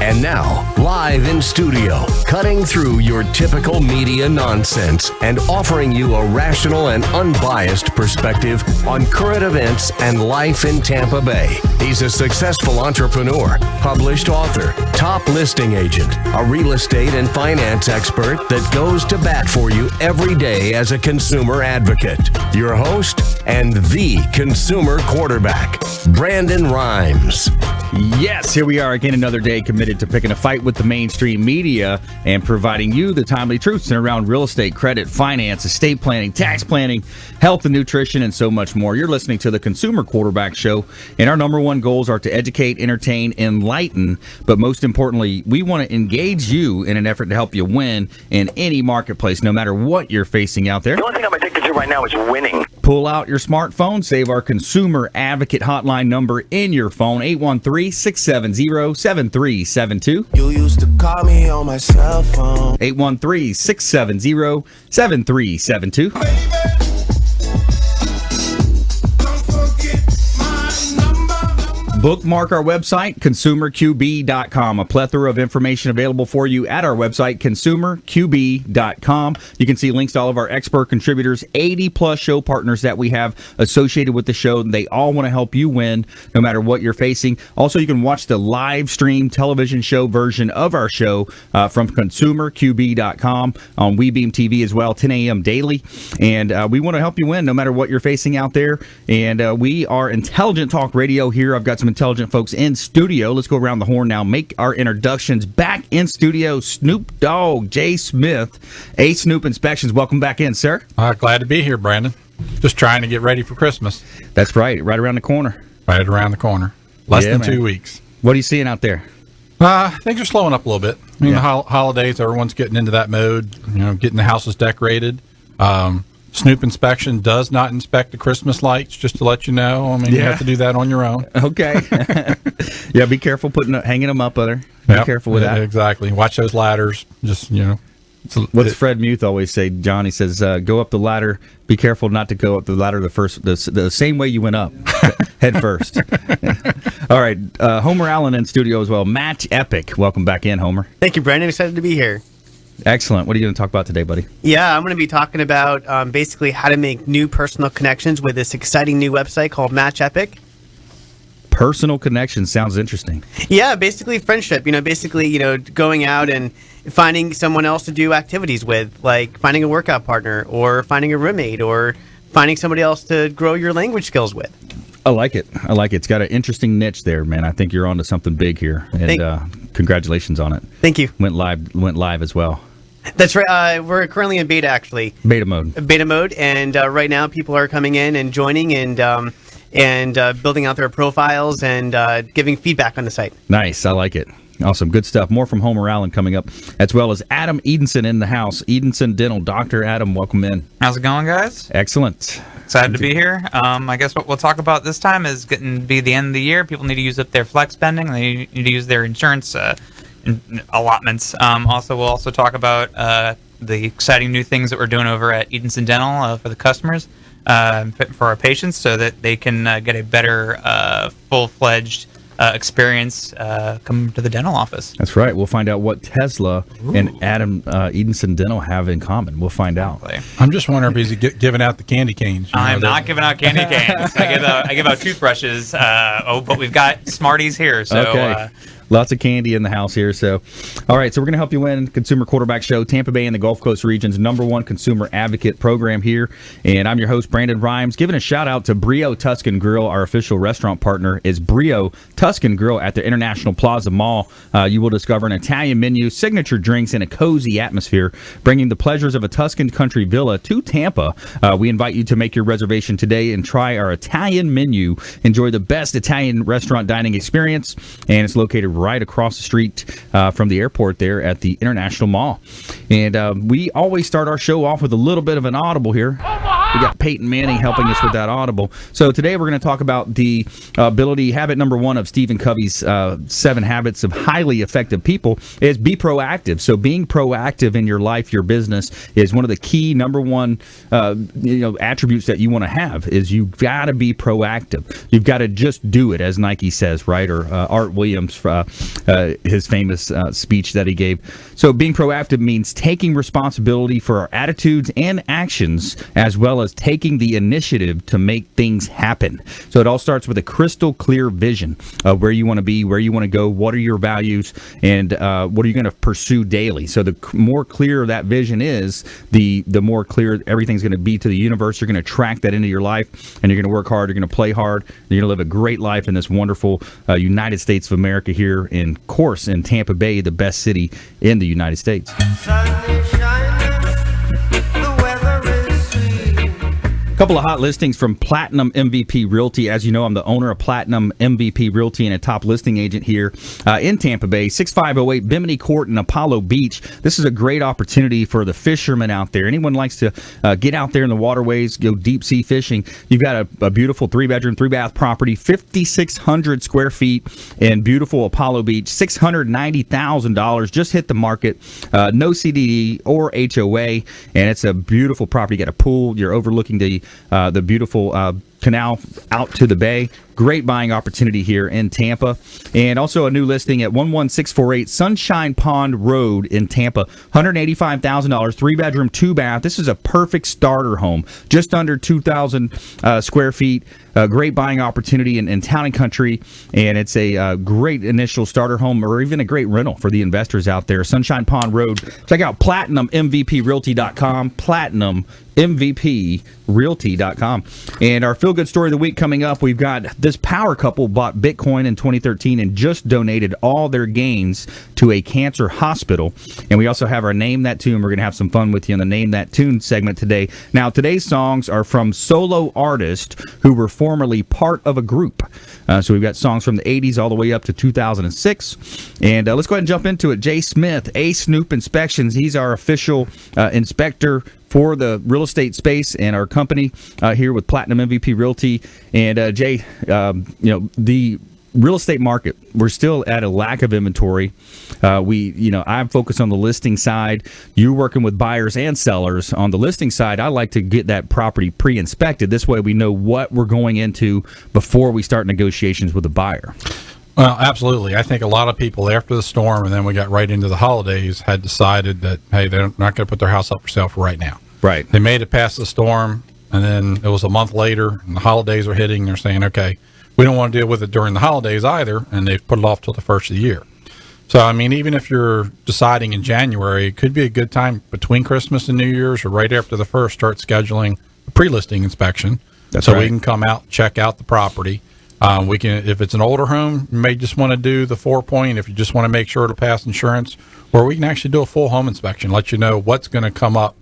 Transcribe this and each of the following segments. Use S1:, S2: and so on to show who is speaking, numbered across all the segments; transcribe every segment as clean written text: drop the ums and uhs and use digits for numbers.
S1: And now, live in studio, cutting through your typical media nonsense and offering you a rational and unbiased perspective on current events and life in Tampa Bay. He's a successful entrepreneur, published author, top listing agent, a real estate and finance expert that goes to bat for you every day as a consumer advocate. Your host and the consumer quarterback, Brandon Rhymes.
S2: Yes, here we are again, another day committed to picking a fight with the mainstream media and providing you the timely truths around real estate, credit, finance, estate planning, tax planning, health and nutrition, and so much more. You're listening to the Consumer Quarterback Show, and our number one goals are to educate, entertain, enlighten, but most importantly, we want to engage you in an effort to help you win in any marketplace, no matter what you're facing out there.
S3: The only thing I'm addicted to right now is winning.
S2: Pull out your smartphone, save our Consumer Advocate hotline number in your phone, 813-670-7372.
S4: You used to call me on my cell phone.
S2: 813-670-7372. Bookmark our website, consumerqb.com. A plethora of information available for you at our website, consumerqb.com. You can see links to all of our expert contributors, 80-plus show partners that we have associated with the show. They all want to help you win, no matter what you're facing. Also, you can watch the live stream television show version of our show from consumerqb.com on WeBeam TV as well, 10 a.m. daily. And we want to help you win, no matter what you're facing out there. And we are Intelligent Talk Radio here. I've got some intelligent folks in studio. Let's go around the horn now. Make our introductions. Back in studio, Snoop Dogg, Jay Smith, A Snoop Inspections. Welcome back in, sir.
S5: Glad to be here, Brandon. Just trying to get ready for Christmas.
S2: That's right. Right around the corner.
S5: Right around the corner. Less than 2 weeks.
S2: What are you seeing out there?
S5: Things are slowing up a little bit. I mean, the holidays, everyone's getting into that mode, getting the houses decorated. Snoop Inspection does not inspect the Christmas lights, just to let you know. I mean, you have to do that on your own.
S2: Okay. Yeah, be careful hanging them up there. Be careful with that.
S5: Exactly. Watch those ladders. Just,
S2: What's Fred Muth always say, John? He says, go up the ladder. Be careful not to go up the ladder the same way you went up, head first. All right. Homer Allen in studio as well. Match Epic. Welcome back in, Homer.
S6: Thank you, Brandon. Excited to be here.
S2: Excellent. What are you going to talk about today, buddy?
S6: Yeah, I'm going to be talking about basically how to make new personal connections with this exciting new website called Match Epic.
S2: Personal connections sounds interesting.
S6: Yeah, basically friendship. Going out and finding someone else to do activities with, like finding a workout partner or finding a roommate or finding somebody else to grow your language skills with.
S2: I like it. It's got an interesting niche there, man. I think you're onto something big here, and congratulations on it.
S6: Thank you.
S2: Went live as well.
S6: That's right. We're currently in beta, actually.
S2: Beta mode,
S6: and right now people are coming in and joining and building out their profiles and giving feedback on the site.
S2: Nice. I like it. Awesome. Good stuff. More from Homer Allen coming up, as well as Atom Edenson in the house. Edenson Dental. Dr. Adam, welcome in.
S7: How's it going, guys?
S2: Excellent.
S7: Excited to be here. I guess what we'll talk about this time is getting to be the end of the year. People need to use up their flex spending. They need to use their insurance allotments. We'll also talk about the exciting new things that we're doing over at Edenson Dental for the customers, for our patients, so that they can get a better full-fledged experience come to the dental office.
S2: That's right. We'll find out what Tesla and Atom Edenson Dental have in common. We'll find out.
S5: I'm just wondering if he's giving out the candy canes.
S7: I'm not giving out candy canes. I give out toothbrushes. But we've got Smarties here. So,
S2: okay. Lots of candy in the house here. So, all right. So we're going to help you win Consumer Quarterback Show, Tampa Bay and the Gulf Coast region's #1 consumer advocate program here. And I'm your host, Brandon Rhymes. Giving a shout out to Brio Tuscan Grill. Our official restaurant partner is Brio Tuscan Grill at the International Plaza Mall. You will discover an Italian menu, signature drinks, and a cozy atmosphere, bringing the pleasures of a Tuscan country villa to Tampa. We invite you to make your reservation today and try our Italian menu. Enjoy the best Italian restaurant dining experience, and it's located right across the street from the airport there at the International Mall. And we always start our show off with a little bit of an audible here. We got Peyton Manning helping us with that audible. So today we're going to talk about the habit number 1 of Stephen Covey's 7 habits of highly effective people is be proactive. So being proactive in your life, your business, is one of the key number 1 attributes that you want to have. Is you've got to be proactive. You've got to just do it, as Nike says, right? Or Art Williams, his famous speech that he gave. So being proactive means taking responsibility for our attitudes and actions, as well as taking the initiative to make things happen. So it all starts with a crystal clear vision of where you want to be, where you want to go, what are your values, and what are you going to pursue daily. So the more clear that vision is, the more clear everything's going to be to the universe. You're going to track that into your life, and you're going to work hard, you're going to play hard, and you're going to live a great life in this wonderful United States of America here in Tampa Bay, the best city in the United States. Couple of hot listings from Platinum MVP Realty. As you know, I'm the owner of Platinum MVP Realty and a top listing agent here in Tampa Bay, 6508 Bimini Court in Apollo Beach. This is a great opportunity for the fishermen out there. Anyone likes to get out there in the waterways, go deep sea fishing. You've got a beautiful 3-bedroom, 3-bath property, 5,600 square feet in beautiful Apollo Beach, $690,000. Just hit the market. No CDD or HOA, and it's a beautiful property. You got a pool. You're overlooking the beautiful canal out to the bay. Great buying opportunity here in Tampa. And also a new listing at 11648 Sunshine Pond Road in Tampa. $185,000, 3-bedroom, 2-bath. This is a perfect starter home. Just under 2,000 square feet. Great buying opportunity in Town and Country. And it's a great initial starter home, or even a great rental for the investors out there. Sunshine Pond Road. Check out PlatinumMVPRealty.com. PlatinumMVPRealty.com. And our feel-good story of the week coming up, we've got this power couple bought Bitcoin in 2013 and just donated all their gains to a cancer hospital. And we also have our Name That Tune. We're going to have some fun with you in the Name That Tune segment today. Now, today's songs are from solo artists who were formerly part of a group. So we've got songs from the 80s all the way up to 2006. And let's go ahead and jump into it. Jay Smith, A Snoop Inspections. He's our official inspector for the real estate space and our company here with Platinum MVP Realty. And Jay, the real estate market, we're still at a lack of inventory. I'm focused on the listing side. You're working with buyers and sellers. On the listing side, I like to get that property pre-inspected. This way we know what we're going into before we start negotiations with the buyer.
S5: Well, absolutely. I think a lot of people after the storm, and then we got right into the holidays, had decided that, hey, they're not going to put their house up for sale for right now.
S2: Right.
S5: They made it past the storm, and then it was a month later, and the holidays are hitting. They're saying, okay, we don't want to deal with it during the holidays either, and they've put it off till the first of the year. So, I mean, even if you're deciding in January, it could be a good time between Christmas and New Year's or right after the first, start scheduling a pre-listing inspection.
S2: That's
S5: so
S2: right.
S5: We can come out, check out the property. We can, if it's an older home, you may just want to do the 4-point if you just want to make sure it'll pass insurance, or we can actually do a full home inspection, let you know what's going to come up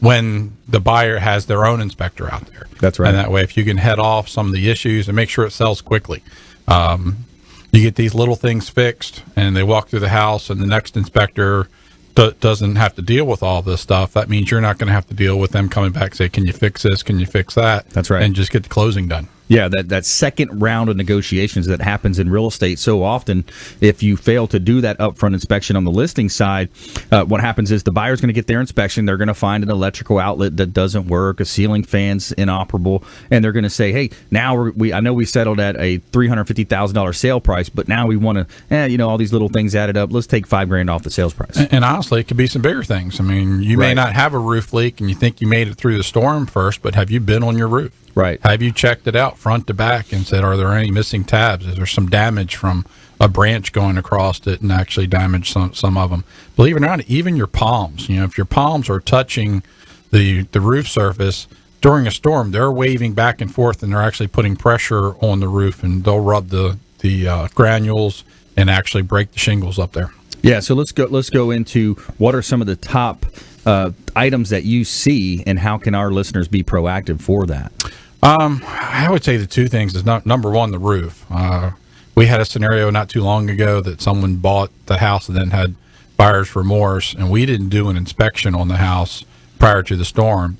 S5: when the buyer has their own inspector out there.
S2: That's right.
S5: And that way, if you can head off some of the issues and make sure it sells quickly. You get these little things fixed, and they walk through the house, and the next inspector doesn't have to deal with all this stuff. That means you're not going to have to deal with them coming back and say, can you fix this? Can you fix that?
S2: That's right.
S5: And just get the closing done.
S2: Yeah, that second round of negotiations that happens in real estate so often, if you fail to do that upfront inspection on the listing side, what happens is the buyer's going to get their inspection. They're going to find an electrical outlet that doesn't work, a ceiling fan's inoperable, and they're going to say, hey, now I know we settled at a $350,000 sale price, but now we want to, all these little things added up. Let's take $5,000 off the sales price.
S5: And honestly, it could be some bigger things. I mean, you may not have a roof leak, and you think you made it through the storm first, but have you been on your roof?
S2: Right.
S5: Have you checked it out front to back and said, are there any missing tabs? Is there some damage from a branch going across it and actually damage some of them? Believe it or not, even your palms. If your palms are touching the roof surface during a storm, they're waving back and forth, and they're actually putting pressure on the roof, and they'll rub the granules and actually break the shingles up there.
S2: Yeah, so let's go into what are some of the top items that you see, and how can our listeners be proactive for that?
S5: I would say the two things is number one, the roof. We had a scenario not too long ago that someone bought the house and then had buyer's remorse, and we didn't do an inspection on the house prior to the storm.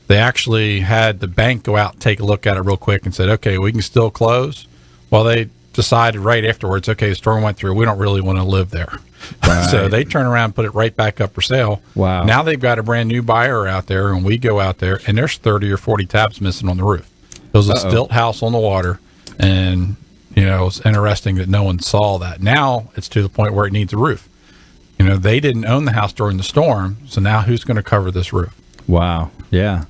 S5: they actually had the bank go out and take a look at it real quick and said, okay, we can still close. Well, they decided right afterwards, okay, the storm went through. We don't really want to live there. Right. So they turn around and put it right back up for sale.
S2: Wow.
S5: Now they've got a brand new buyer out there, and we go out there, and there's 30 or 40 tabs missing on the roof. It was a stilt house on the water, and, it's interesting that no one saw that. Now it's to the point where it needs a roof. They didn't own the house during the storm, so now who's going to cover this roof?
S2: Wow. Yeah.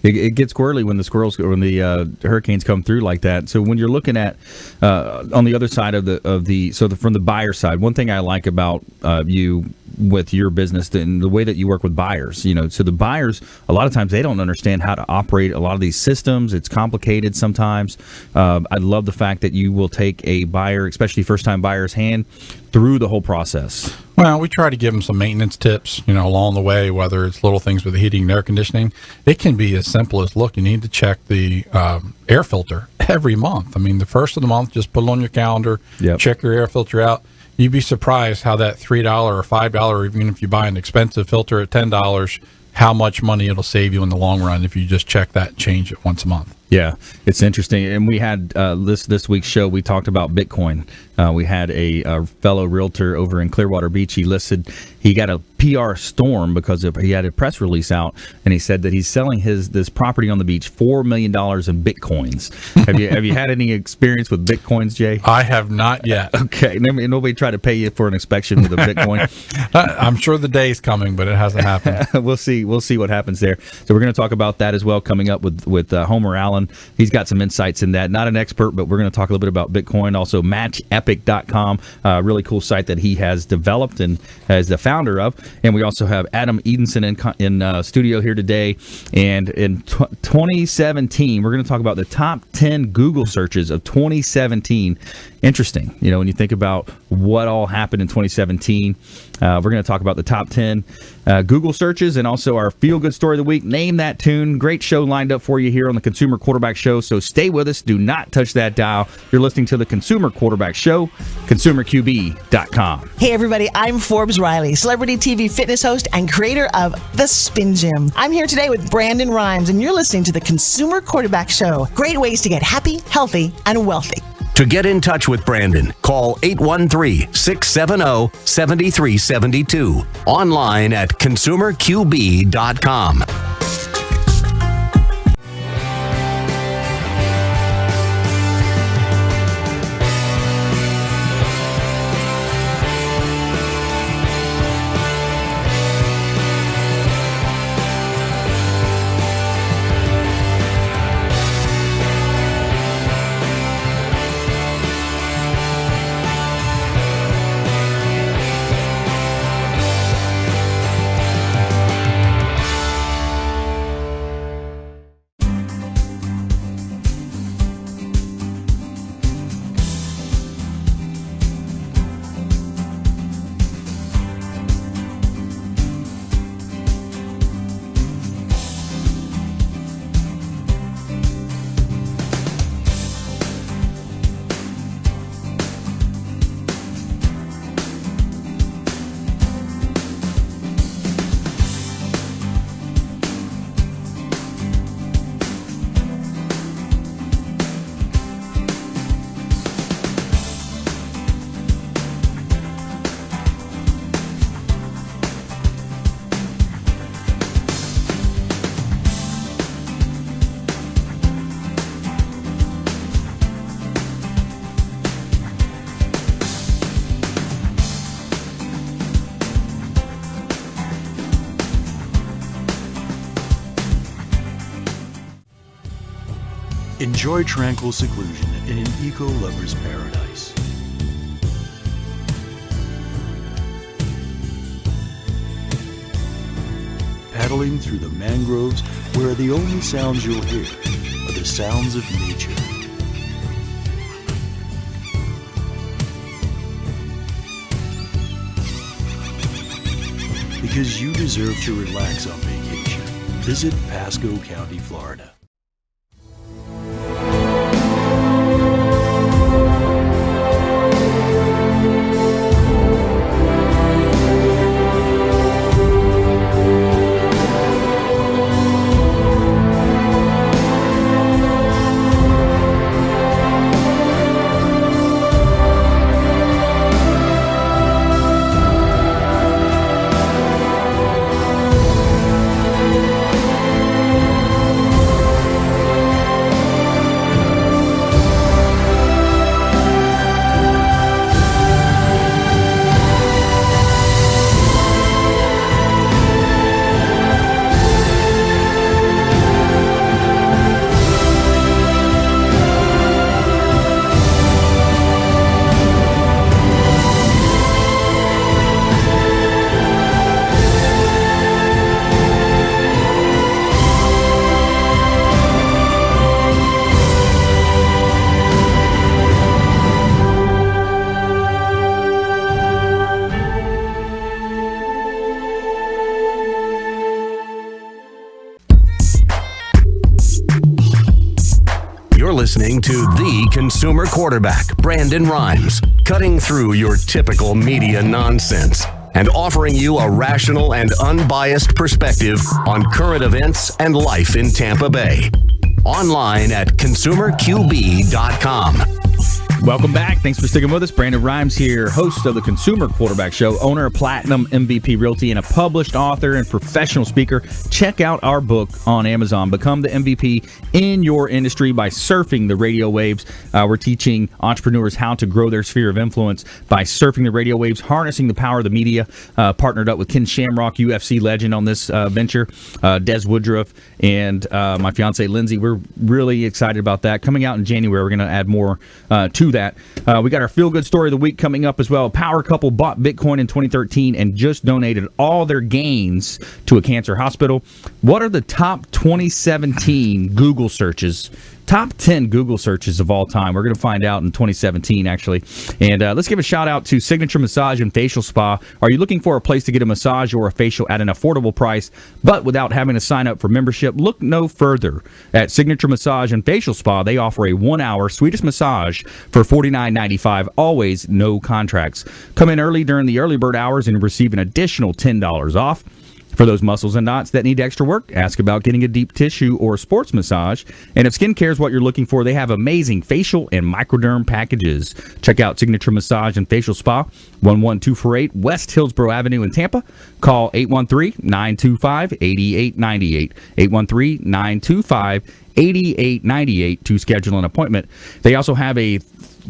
S2: It gets squirrely when the hurricanes come through like that. So when you're looking at on the other side of from the buyer side, one thing I like about you with your business and the way that you work with buyers, so the buyers, a lot of times they don't understand how to operate a lot of these systems. It's complicated sometimes. I love the fact that you will take a buyer, especially first-time buyer's hand, through the whole process.
S5: Well, we try to give them some maintenance tips, along the way, whether it's little things with the heating and air conditioning. It can be as simple as, look, you need to check the air filter every month. I mean, the first of the month, just put it on your calendar, check your air filter out. You'd be surprised how that $3 or $5, even if you buy an expensive filter at $10, how much money it'll save you in the long run if you just check that and change it once a month.
S2: Yeah, it's interesting. And we had this week's show, we talked about Bitcoin. We had a fellow realtor over in Clearwater Beach. He got a PR storm because he had a press release out, and he said that he's selling this property on the beach, $4 million in Bitcoins. Have you had any experience with Bitcoins, Jay?
S5: I have not yet.
S2: Okay, nobody tried to pay you for an inspection with a Bitcoin.
S5: I'm sure the day's coming, but it hasn't happened.
S2: We'll see what happens there. So we're going to talk about that as well coming up with Homer Allen. He's got some insights in that. Not an expert, but we're going to talk a little bit about Bitcoin. Also, MatchEpic.com, a really cool site that he has developed and is the founder of. And we also have Atom Edenson in studio here today. And in 2017, we're going to talk about the top 10 Google searches of 2017. Interesting, when you think about what all happened in 2017. We're going to talk about the top 10 Google searches and also our feel-good story of the week. Name that tune. Great show lined up for you here on the Consumer Quarterback Show, so stay with us. Do not touch that dial. You're listening to the Consumer Quarterback Show, ConsumerQB.com.
S8: Hey, everybody. I'm Forbes Riley, celebrity TV fitness host and creator of The Spin Gym. I'm here today with Brandon Rhymes, and you're listening to the Consumer Quarterback Show. Great ways to get happy, healthy, and wealthy.
S1: To get in touch with Brandon, call 813-670-7372. Online at ConsumerQB.com.
S9: Enjoy tranquil seclusion in an eco-lover's paradise. Paddling through the mangroves where the only sounds you'll hear are the sounds of nature. Because you deserve to relax on vacation, visit Pasco County, Florida.
S1: listening to the consumer quarterback, Brandon Rhymes, cutting through your typical media nonsense and offering you a rational and unbiased perspective on current events and life in Tampa Bay. Online at consumerqb.com.
S2: Welcome back. Thanks for sticking with us. Brandon Rhymes here, host of the Consumer Quarterback Show, owner of Platinum MVP Realty, and a published author and professional speaker. Check out our book on Amazon. Become the MVP in your industry by surfing the radio waves. We're teaching entrepreneurs how to grow their sphere of influence by surfing the radio waves, harnessing the power of the media. Partnered up with Ken Shamrock, UFC legend, on this venture, Des Woodruff, and my fiance Lindsay. We're really excited about that. Coming out in January, we're going to add more to that. We got our feel-good story of the week coming up as well. A power couple bought Bitcoin in 2013 and just donated all their gains to a cancer hospital. What are the top 2017 Google searches? Top 10 Google searches of all time. We're going to find out in 2017, actually. And let's give a shout out to Signature Massage and Facial Spa. Are you looking for a place to get a massage or a facial at an affordable price, but without having to sign up for membership? Look no further. At Signature Massage and Facial Spa, they offer a 1-hour Swedish massage for $49.95. Always no contracts. Come in early during the early bird hours and receive an additional $10 off. For those muscles and knots that need extra work, ask about getting a deep tissue or sports massage. And if skincare is what you're looking for, they have amazing facial and microderm packages. Check out Signature Massage and Facial Spa, 11248 West Hillsborough Avenue in Tampa. Call 813-925-8898. 813-925-8898 to schedule an appointment. They also have a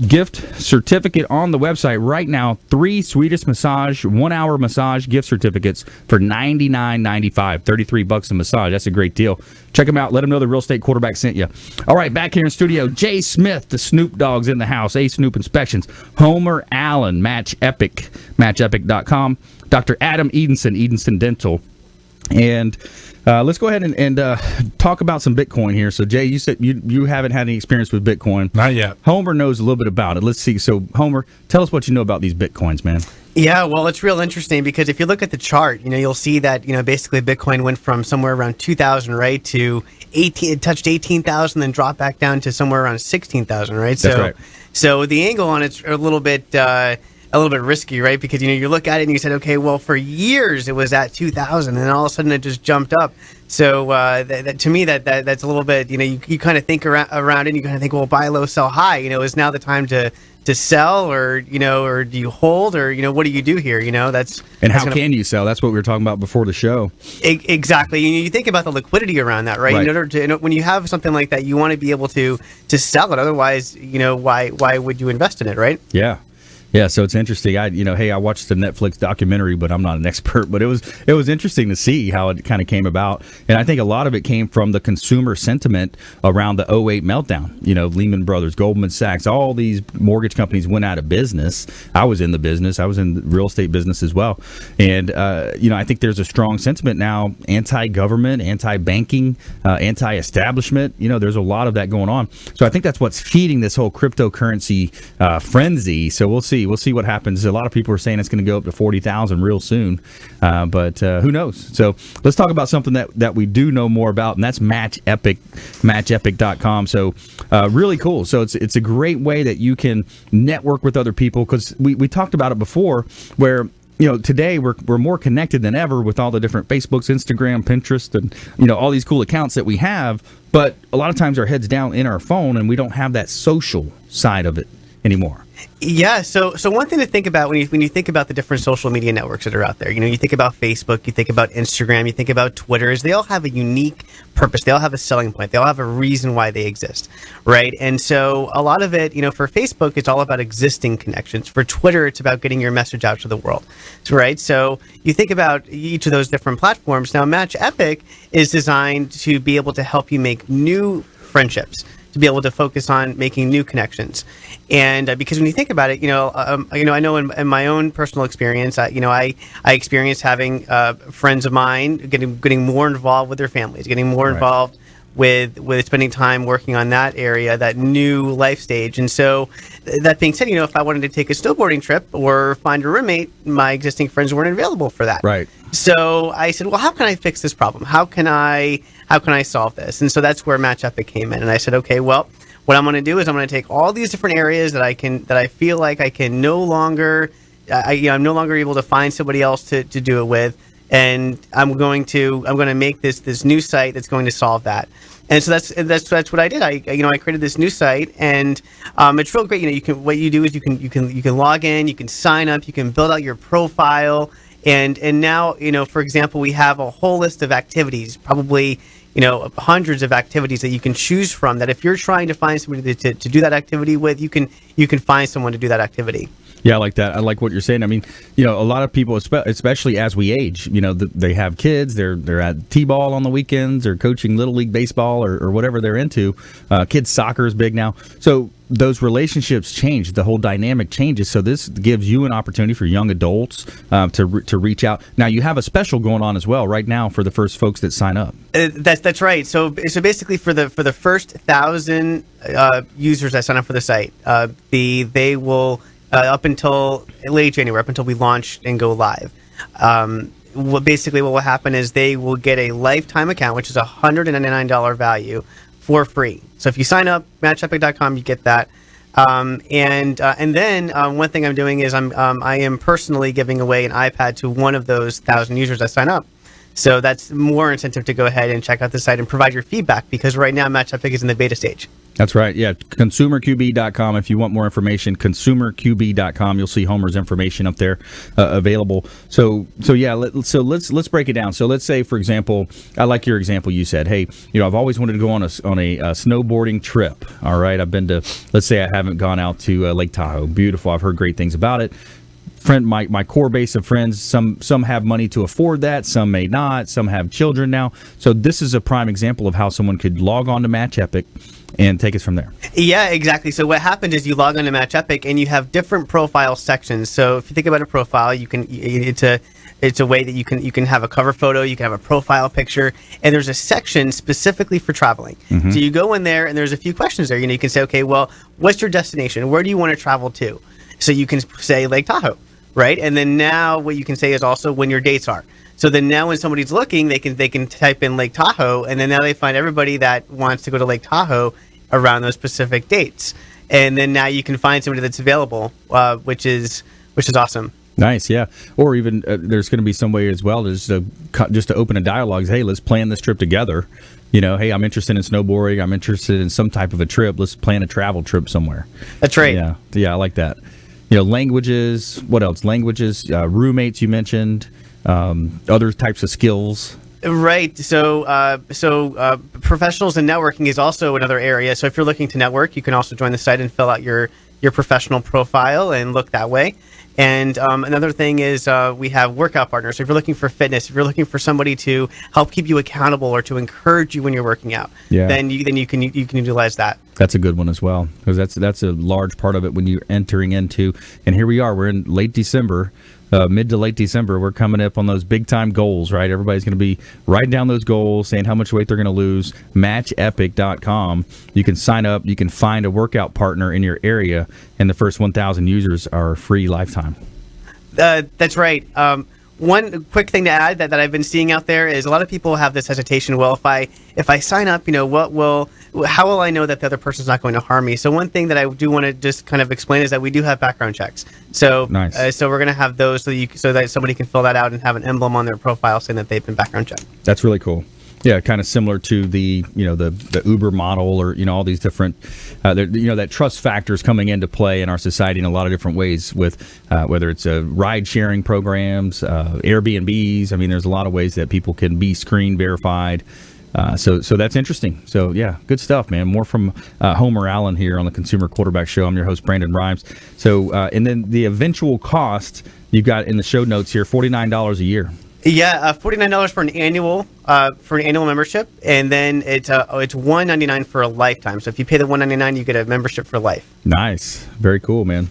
S2: gift certificate on the website right now. 3 Swedish massage 1-hour massage gift certificates for $99.95. $33 a massage. That's a great deal. Check them out. Let them know the real estate quarterback sent you. All right, back here in studio, Jay Smith, the Snoop Dog's in the house. A Snoop Inspections. Homer Allen, Match Epic, matchepic.com. Dr. Atom Edenson, Edenson Dental. And let's go ahead and talk about some Bitcoin here. So, Jay, you said you haven't had any experience with Bitcoin.
S5: Not yet.
S2: Homer knows a little bit about it. Let's see. So, Homer, tell us what you know about these Bitcoins, man.
S6: Yeah, well, it's real interesting because if you look at the chart, you'll see that, basically Bitcoin went from somewhere around 2,000, right, to 18. It touched 18,000, then dropped back down to somewhere around 16,000, right?
S2: That's right.
S6: So the angle on it's a little bit risky, right? Because you look at it and you said, okay, well, for years it was at 2,000, and all of a sudden it just jumped up. So to me, that's a little bit, you kind of think around it, and you kind of think, well, buy low, sell high. Is now the time to sell, or or do you hold, or what do you do here?
S2: How can you sell? That's what we were talking about before the show.
S6: Exactly. You think about the liquidity around that, right? In order to, when you have something like that, you want to be able to sell it. Otherwise, why would you invest in it, right?
S2: Yeah. Yeah, so it's interesting. I watched the Netflix documentary, but I'm not an expert. But it was interesting to see how it kind of came about, and I think a lot of it came from the consumer sentiment around the 2008 meltdown. Lehman Brothers, Goldman Sachs, all these mortgage companies went out of business. I was in the business. I was in the real estate business as well, and I think there's a strong sentiment now, anti-government, anti-banking, anti-establishment. There's a lot of that going on. So I think that's what's feeding this whole cryptocurrency frenzy. So we'll see. We'll see what happens. A lot of people are saying it's going to go up to 40,000 real soon, but who knows? So let's talk about something that we do know more about, and that's Match Epic, matchepic.com. So really cool. So it's a great way that you can network with other people, because we talked about it before, where today we're more connected than ever with all the different Facebooks, Instagram, Pinterest, and all these cool accounts that we have. But a lot of times our head's down in our phone, and we don't have that social side of it anymore.
S6: Yeah, so one thing to think about when you think about the different social media networks that are out there, you think about Facebook, you think about Instagram, you think about Twitter, is they all have a unique purpose. They all have a selling point. They all have a reason why they exist, right? And so a lot of it, for Facebook, it's all about existing connections. For Twitter, it's about getting your message out to the world, right? So you think about each of those different platforms. Now, Match Epic is designed to be able to help you make new friendships, to be able to focus on making new connections. And because when you think about it, I know in my own personal experience, I experienced having friends of mine getting more involved with their families, getting more involved with spending time working on that area, that new life stage. And so that being said, if I wanted to take a snowboarding trip or find a roommate, my existing friends weren't available for that.
S2: Right.
S6: So I said, well, how can I fix this problem? How can I solve this? And so that's where Match Epic came in. And I said, okay, well, What I'm going to do is I'm going to take all these different areas that I feel like I can no longer, I'm no longer able to find somebody else to do it with, and I'm going to make this new site that's going to solve that. And so that's what I did. I created this new site, and it's real great. What you do is you can log in, you can sign up, you can build out your profile, and now for example, we have a whole list of activities, probably hundreds of activities that you can choose from. That if you're trying to find somebody to do that activity with, you can find someone to do that activity.
S2: Yeah, I like that. I like what you're saying. I mean, a lot of people, especially as we age, they have kids. They're at t-ball on the weekends, or coaching little league baseball, or whatever they're into. Kids soccer is big now. So those relationships change. The whole dynamic changes. So this gives you an opportunity for young adults to reach out. Now you have a special going on as well right now for the first folks that sign up.
S6: That's right. So basically for the first 1,000 users that sign up for the site, they will. Up until late January, up until we launch and go live. What will happen is they will get a lifetime account, which is $199 value for free. So if you sign up, MatchEpic.com, you get that. And then one thing I'm doing is I am personally giving away an iPad to one of those 1,000 users that sign up. So that's more incentive to go ahead and check out the site and provide your feedback, because right now Match Epic is in the beta stage.
S2: That's right. Yeah, consumerqb.com. If you want more information, consumerqb.com. You'll see Homer's information up there available. So let's break it down. So let's say, for example, I like your example. You said, hey, I've always wanted to go on a snowboarding trip. All right, I've been to. Let's say I haven't gone out to Lake Tahoe. Beautiful. I've heard great things about it. My core base of friends, some have money to afford that, some may not, some have children now. So this is a prime example of how someone could log on to Match Epic and take us from there.
S6: Yeah, exactly. So what happens is you log on to Match Epic and you have different profile sections. So if you think about a profile, it's a way that you can have a cover photo, you can have a profile picture, and there's a section specifically for traveling. Mm-hmm. So you go in there and there's a few questions there. You can say, okay, well, what's your destination? Where do you want to travel to? So you can say Lake Tahoe, right? And then now what you can say is also when your dates are. So then now when somebody's looking, they can type in Lake Tahoe, and then now they find everybody that wants to go to Lake Tahoe around those specific dates. And then now you can find somebody that's available, which is awesome.
S2: Nice, yeah. Or even there's going to be some way as well just to open a dialogue. Hey, let's plan this trip together. Hey, I'm interested in snowboarding. I'm interested in some type of a trip. Let's plan a travel trip somewhere.
S6: That's right.
S2: Yeah, I like that. Languages. What else? Languages. Roommates you mentioned. Other types of skills.
S6: Right. So professionals and networking is also another area. So if you're looking to network, you can also join the site and fill out your professional profile and look that way. And another thing is we have workout partners. So if you're looking for fitness, if you're looking for somebody to help keep you accountable or to encourage you when you're working out, then you can utilize that.
S2: That's a good one as well, because that's a large part of it when you're entering into. And here we are. We're in late December. Mid to late December, we're coming up on those big time goals, right? Everybody's going to be writing down those goals, saying how much weight they're going to lose. MatchEpic.com. You can sign up. You can find a workout partner in your area, and the first 1,000 users are free lifetime.
S6: That's right. One quick thing to add that I've been seeing out there is a lot of people have this hesitation. Well, if I sign up, how will I know that the other person's not going to harm me? So one thing that I do want to just kind of explain is that we do have background checks. So
S2: nice.
S6: So we're going to have those so that somebody can fill that out and have an emblem on their profile saying that they've been background checked.
S2: That's really cool. Yeah, kind of similar to the the Uber model, or all these different that trust factors coming into play in our society in a lot of different ways, with whether it's ride sharing programs, Airbnbs. I mean, there's a lot of ways that people can be screened, verified. So that's interesting. So yeah, good stuff, man. More from Homer Allen here on the Consumer Quarterback Show. I'm your host, Brandon Rhymes. So and then the eventual cost you've got in the show notes here, $49 a year.
S6: Yeah, $49 for an annual membership, and then it's $199 for a lifetime. So if you pay the $199, you get a membership for life.
S2: Nice, very cool, man.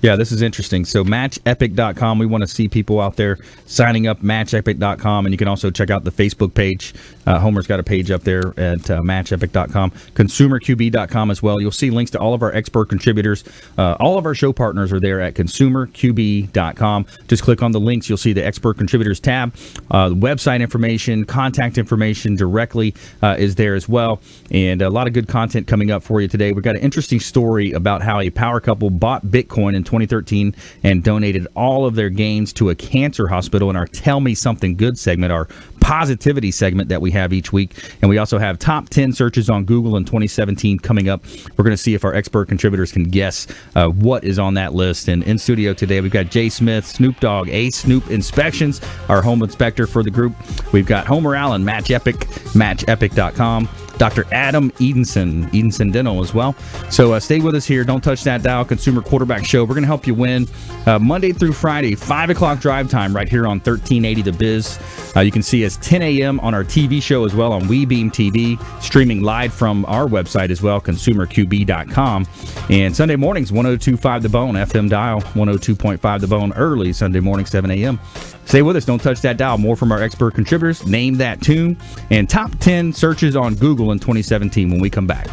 S2: Yeah, this is interesting. So matchepic.com, we want to see people out there signing up, matchepic.com, and you can also check out the Facebook page. Homer's got a page up there at matchepic.com, consumerqb.com as well. You'll see links to all of our expert contributors. All of our show partners are there at consumerqb.com. Just click on the links. You'll see the expert contributors tab. Website information, contact information directly is there as well. And a lot of good content coming up for you today. We've got an interesting story about how a power couple bought Bitcoin in 2013 and donated all of their gains to a cancer hospital in our Tell Me Something Good segment, our positivity segment that we have each week. And we also have top 10 searches on Google in 2017 coming up. We're going to see if our expert contributors can guess what is on that list. And in studio today, we've got Jay Smith, Snoop Dogg, A Snoop Inspections, our home inspector for the group. We've got Homer Allen, Match Epic, matchepic.com. Dr. Atom Edenson, Edenson Dental as well. So stay with us here. Don't touch that dial. Consumer Quarterback Show. We're going to help you win Monday through Friday, 5 o'clock drive time right here on 1380 The Biz. You can see us 10 a.m. on our TV show as well on WeBeam TV, streaming live from our website as well, consumerqb.com. And Sunday mornings, 102.5 The Bone, FM dial, 102.5 The Bone, early Sunday morning, 7 a.m. Stay with us. Don't touch that dial. More from our expert contributors. Name that tune. And top 10 searches on Google in 2017 when we come back.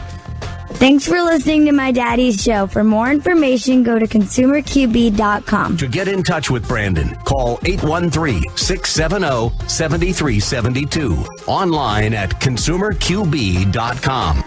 S10: Thanks for listening to my daddy's show. For more information, go to consumerqb.com.
S1: To get in touch with Brandon, call 813-670-7372. Online at consumerqb.com.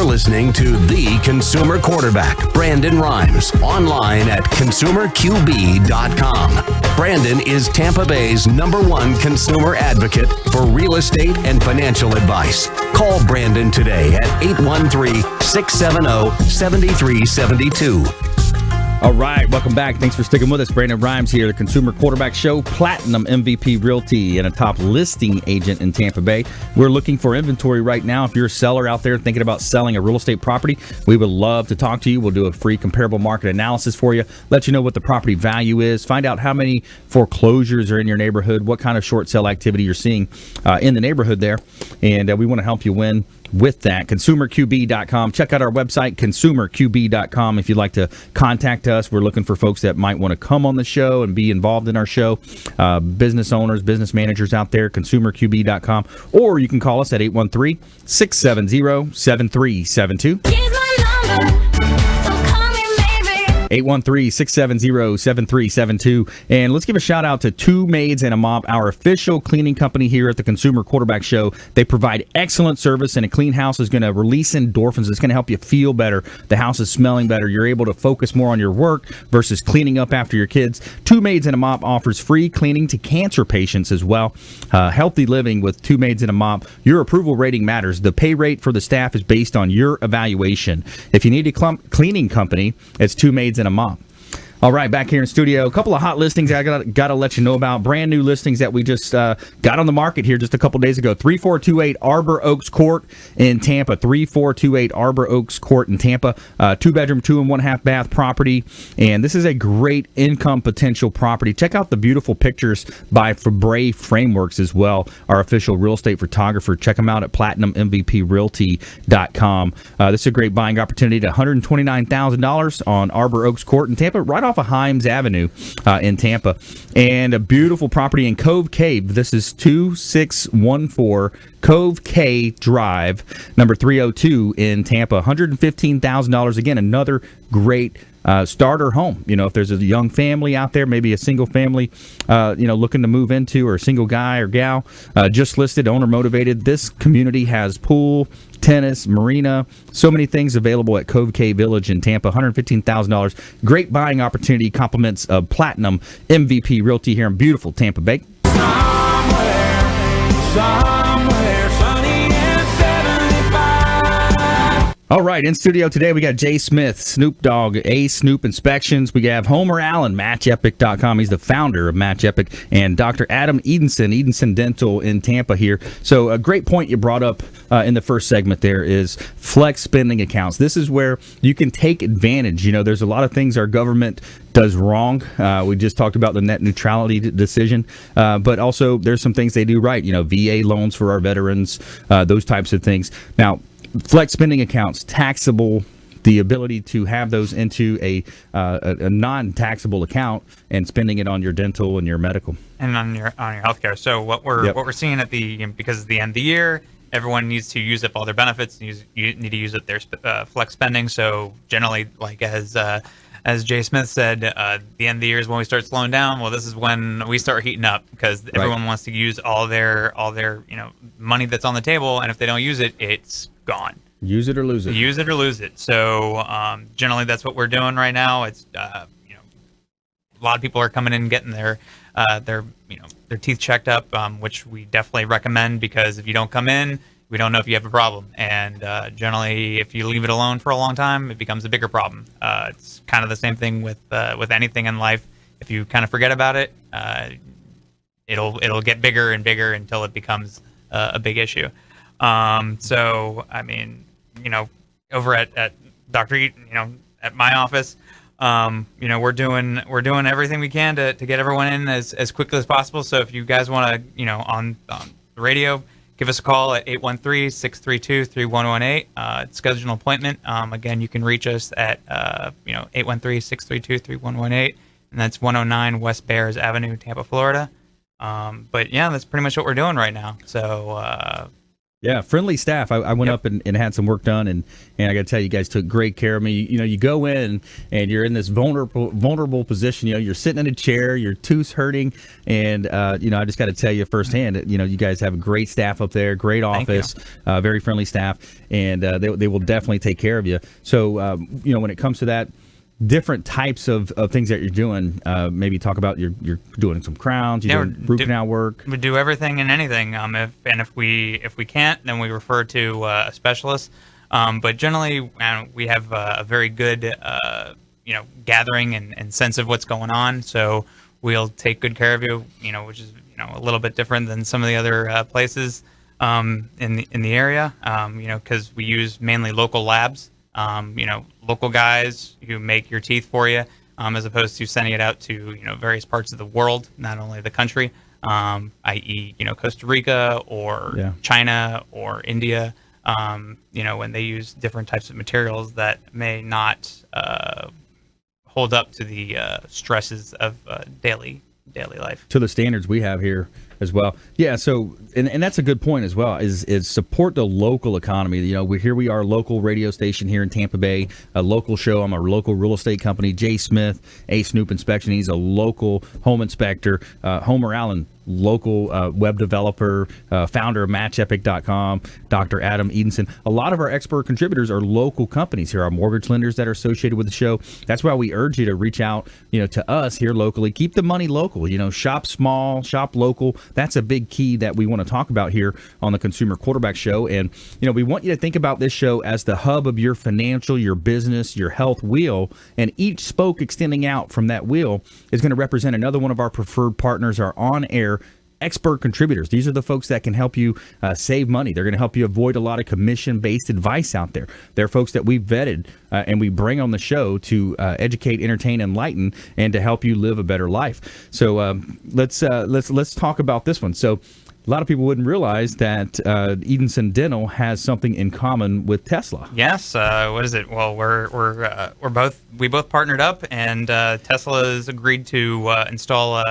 S1: Listening to the Consumer Quarterback, Brandon Rhymes, online at consumerqb.com. Brandon is Tampa Bay's #1 consumer advocate for real estate and financial advice. Call Brandon today at 813-670-7372.
S2: All right, welcome back. Thanks for sticking with us. Brandon Rhymes here, the Consumer Quarterback Show, Platinum MVP Realty, and a top listing agent in Tampa Bay. We're looking for inventory right now. If you're a seller out there thinking about selling a real estate property, we would love to talk to you. We'll do a free comparable market analysis for you, let you know what the property value is, find out how many foreclosures are in your neighborhood, what kind of short sale activity you're seeing in the neighborhood there, and we want to help you win with that. ConsumerQB.com. Check out our website, ConsumerQB.com, if you'd like to contact us. We're looking for folks that might want to come on the show and be involved in our show. Business owners, business managers out there, ConsumerQB.com. Or you can call us at 813-670-7372.
S11: Here's my number, so call me maybe.
S2: 813-670-7372. And let's give a shout out to Two Maids and a Mop, our official cleaning company here at the Consumer Quarterback Show. They provide excellent service, and a clean house is going to release endorphins. It's going to help you feel better. The house is smelling better. You're able to focus more on your work versus cleaning up after your kids. Two Maids and a Mop offers free cleaning to cancer patients as well. Healthy living with Two Maids and a Mop. Your approval rating matters. The pay rate for the staff is based on your evaluation. If you need a cleaning company, it's Two Maids and a Mop. All right, back here in studio, a couple of hot listings I got to let you know about. Brand new listings that we just got on the market here just a couple days ago. 3428 Arbor Oaks Court in Tampa. 3428 Arbor Oaks Court in Tampa. 2-bedroom, 2.5 bath property. And this is a great income potential property. Check out the beautiful pictures by Fabre Frameworks as well, our official real estate photographer. Check them out at PlatinumMVPRealty.com. This is a great buying opportunity at $129,000 on Arbor Oaks Court in Tampa, right off of Himes Avenue in Tampa. And a beautiful property in Cove Cave. This is 2614 Cove K Drive, number 302 in Tampa. $115,000. Again, another great starter home. You know, if there's a young family out there, maybe a single family, looking to move into, or a single guy or gal, just listed, owner motivated. This community has pool, tennis, marina, so many things available at Cove K Village in Tampa. $115,000. Great buying opportunity. Compliments of Platinum MVP Realty here in beautiful Tampa Bay.
S4: Somewhere sunny and 75.
S2: All right, in studio today we got Jay Smith, Snoop Dogg, A Snoop Inspections. We have Homer Allen, MatchEpic.com. He's the founder of Match Epic, and Dr. Atom Edenson, Edenson Dental in Tampa here. So a great point you brought up in the first segment there is flex spending accounts. This is where you can take advantage. You know, there's a lot of things our government does wrong. We just talked about the net neutrality decision, but also there's some things they do right. You know, VA loans for our veterans, those types of things. Now, flex spending accounts, taxable, the ability to have those into a non-taxable account and spending it on your dental and your medical
S7: and on your healthcare. So what we're seeing because it's the end of the year, everyone needs to use up all their benefits. You need to use up their flex spending. So generally, like as Jay Smith said, the end of the year is when we start slowing down. Well, this is when we start heating up because everyone wants to use all their money that's on the table, and if they don't use it, it's gone.
S2: Use it or lose it.
S7: Use it or lose it. So generally, that's what we're doing right now. It's a lot of people are coming in and getting their teeth checked up, which we definitely recommend, because if you don't come in, we don't know if you have a problem. And generally, if you leave it alone for a long time, it becomes a bigger problem. It's kind of the same thing with anything in life. If you kind of forget about it, it'll get bigger and bigger until it becomes a big issue. So I mean, over at Dr. Eaton, at my office, we're doing everything we can to get everyone in as quickly as possible. So if you guys want to, on the radio, give us a call at 813-632-3118. Schedule an appointment. Again, you can reach us at 813-632-3118, and that's 109 West Bears Avenue, Tampa, Florida. But yeah, that's pretty much what we're doing right now. So
S2: yeah, friendly staff. I went up and had some work done, and I got to tell you, guys took great care of me. You go in and you're in this vulnerable position. You're sitting in a chair, your tooth's hurting, and I just got to tell you firsthand, you guys have a great staff up there, great office, very friendly staff, and they will definitely take care of you. So when it comes to that, different types of things that you're doing, maybe talk about you're doing some crowns, you're doing root canal work.
S7: We do everything and anything. If we can't, then we refer to a specialist. But generally, we have a very good gathering and sense of what's going on. So we'll take good care of you. Which is a little bit different than some of the other places in the area. Because we use mainly local labs. Local guys who make your teeth for you, as opposed to sending it out to, various parts of the world, not only the country, i.e., Costa Rica or China or India, when they use different types of materials that may not hold up to the stresses of daily life.
S2: To the standards we have here as well. Yeah, so and that's a good point as well. Is support the local economy. You know, we are a local radio station here in Tampa Bay, a local show. I'm a local real estate company. Jay Smith, A Snoop Inspection. He's a local home inspector. Homer Allen, local web developer, founder of MatchEpic.com, Dr. Atom Edenson. A lot of our expert contributors are local companies here, our mortgage lenders that are associated with the show. That's why we urge you to reach out, to us here locally. Keep the money local, shop small, shop local. That's a big key that we want to talk about here on the Consumer Quarterback Show. And, we want you to think about this show as the hub of your financial, your business, your health wheel. And each spoke extending out from that wheel is going to represent another one of our preferred partners, our on-air expert contributors. These are the folks that can help you save money. They're going to help you avoid a lot of commission-based advice out there. They're folks that we've vetted and we bring on the show to educate, entertain, enlighten, and to help you live a better life. So let's talk about this one. So a lot of people wouldn't realize that Edenson Dental has something in common with Tesla.
S7: Yes. What is it? Well, we both partnered up, and Tesla has agreed to install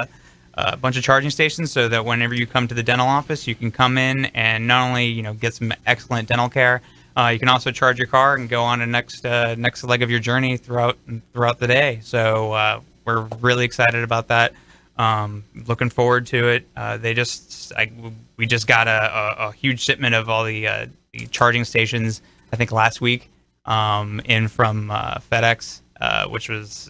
S7: a bunch of charging stations so that whenever you come to the dental office, you can come in and not only get some excellent dental care, you can also charge your car and go on a next leg of your journey throughout the day. So we're really excited about that. Looking forward to it. We just got a huge shipment of all the charging stations, I think last week, in from FedEx, which was.